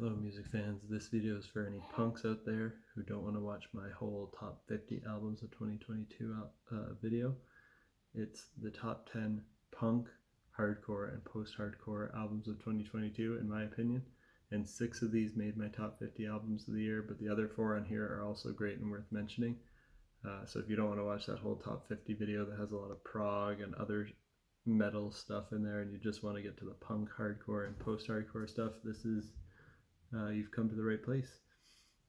Hello music fans, this video is for any punks out there who don't want to watch my whole top 50 albums of 2022 video. It's the top 10 punk, hardcore, and post-hardcore albums of 2022 in my opinion, and 6 of these made my top 50 albums of the year, but the other 4 on here are also great and worth mentioning. So if you don't want to watch that whole top 50 video that has a lot of prog and other metal stuff in there and you just want to get to the punk, hardcore, and post-hardcore stuff, this is you've come to the right place.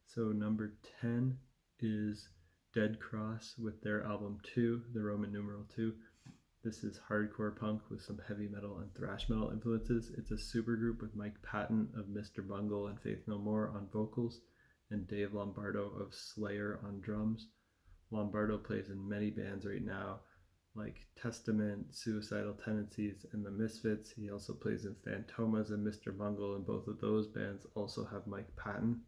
So number 10 is Dead Cross with their album 2, the Roman numeral 2. This is hardcore punk with some heavy metal and thrash metal influences. It's a supergroup with Mike Patton of Mr. Bungle and Faith No More on vocals and Dave Lombardo of Slayer on drums. Lombardo plays in many bands right now like Testament, Suicidal Tendencies, and The Misfits. He also plays in Fantomas and Mr. Bungle, and both of those bands also have Mike Patton.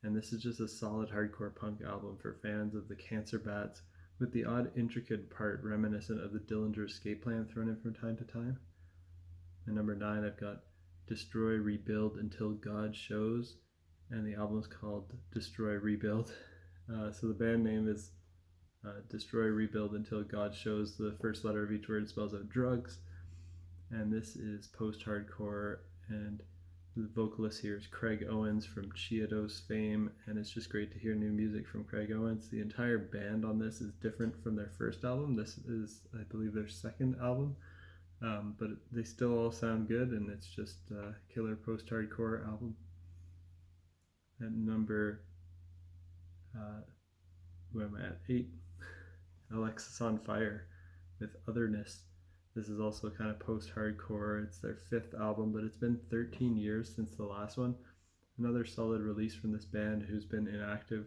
And this is just a solid hardcore punk album for fans of the Cancer Bats, with the odd intricate part reminiscent of the Dillinger Escape Plan thrown in from time to time. And number 9, I've got Destroy, Rebuild Until God Shows, and the album's called Destroy, Rebuild. So the band name is Destroy, Rebuild Until God Shows. The first letter of each word spells out drugs, and this is post-hardcore, and the vocalist here is Craig Owens from Chiodos fame, and it's just great to hear new music from Craig Owens. The entire band on this is different from their first album. This is, I believe, their second album, but they still all sound good, and it's just a killer post-hardcore album. At number, where am I at? 8. Alexisonfire with Otherness. This is also kind of post-hardcore. It's their 5th album, but it's been 13 years since the last one. Another solid release from this band who's been inactive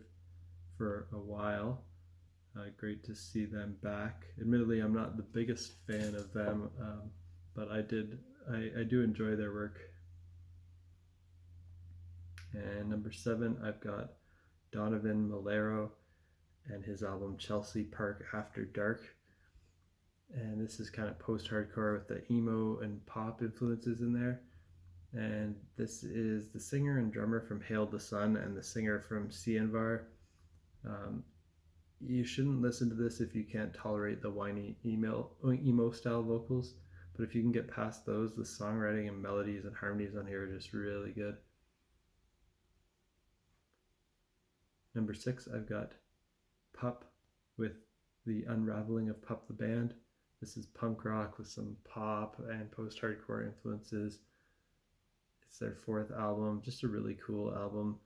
for a while. Great to see them back. Admittedly, I'm not the biggest fan of them, but I do enjoy their work. And number 7, I've got Donovan, Melero, and his album Chelsea Park After Dark. And this is kind of post-hardcore with the emo and pop influences in there. And this is the singer and drummer from Hail the Sun and the singer from Cianvar. You shouldn't listen to this if you can't tolerate the whiny emo style vocals, but if you can get past those, the songwriting and melodies and harmonies on here are just really good. Number 6, I've got Pup with the Unraveling of PUPTheBand. This is punk rock with some pop and post-hardcore influences. It's their 4th album, just a really cool album.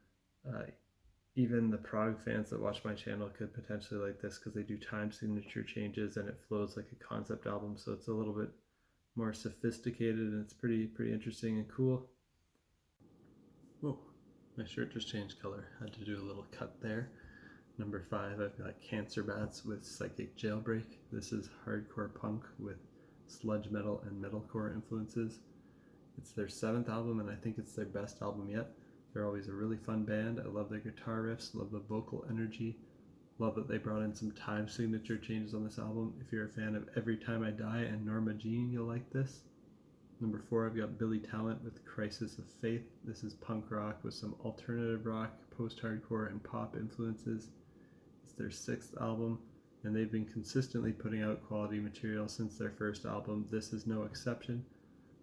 Even the prog fans that watch my channel could potentially like this because they do time signature changes and it flows like a concept album, so it's a little bit more sophisticated and it's pretty interesting and cool. Whoa, my shirt just changed color. Had to do a little cut there. Number 5, I've got Cancer Bats with Psychic Jailbreak. This is hardcore punk with sludge metal and metalcore influences. It's their 7th album, and I think it's their best album yet. They're always a really fun band. I love their guitar riffs, love the vocal energy, love that they brought in some time signature changes on this album. If you're a fan of Every Time I Die and Norma Jean, you'll like this. Number 4, I've got Billy Talent with Crisis of Faith. This is punk rock with some alternative rock, post-hardcore, and pop influences. It's their 6th album, and they've been consistently putting out quality material since their first album. This is no exception.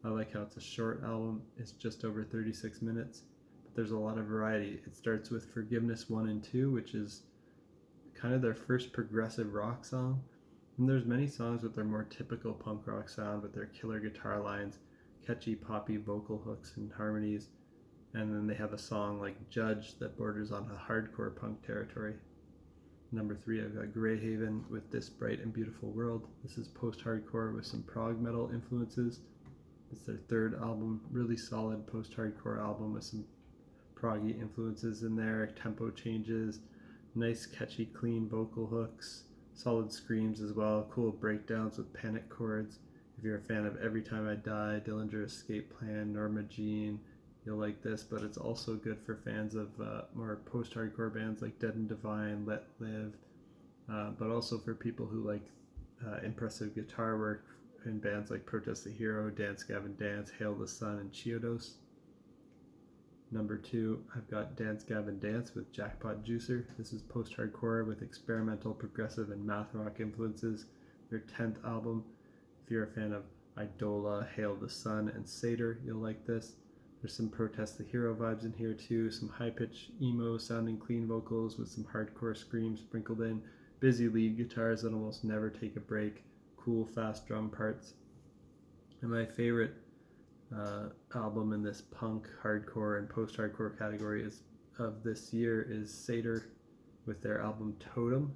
I like how it's a short album. It's just over 36 minutes, but there's a lot of variety. It starts with Forgiveness 1 and 2, which is kind of their first progressive rock song. And there's many songs with their more typical punk rock sound with their killer guitar lines, catchy poppy vocal hooks and harmonies. And then they have a song like Judge that borders on a hardcore punk territory. Number 3, I've got Greyhaven with This Bright and Beautiful World. This is post-hardcore with some prog metal influences. It's their 3rd album, really solid post-hardcore album with some proggy influences in there, tempo changes, nice catchy clean vocal hooks, solid screams as well, cool breakdowns with panic chords. If you're a fan of Every Time I Die, Dillinger Escape Plan, Norma Jean, you'll like this, but it's also good for fans of more post-hardcore bands like Dead and Divine, Let Live, but also for people who like impressive guitar work in bands like Protest the Hero, Dance Gavin Dance, Hail the Sun, and Chiodos. Number 2, I've got Dance Gavin Dance with Jackpot Juicer. This is post-hardcore with experimental, progressive, and math rock influences. Their 10th album. If you're a fan of Idola, Hail the Sun, and Satyr, you'll like this. There's some Protest the Hero vibes in here too, some high-pitched emo sounding clean vocals with some hardcore screams sprinkled in, busy lead guitars that almost never take a break, cool fast drum parts. And my favorite album in this punk, hardcore, and post-hardcore category of this year is Satyr with their album Totem.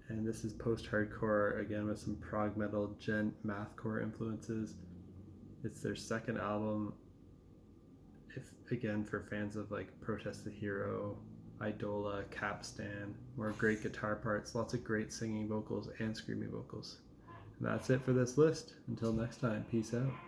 And this is post-hardcore, again with some prog metal, gent, mathcore influences. It's their second album, again for fans of like Protest the Hero, Idola, Capstan, more great guitar parts, lots of great singing vocals and screaming vocals. And that's it for this list. Until next time, peace out.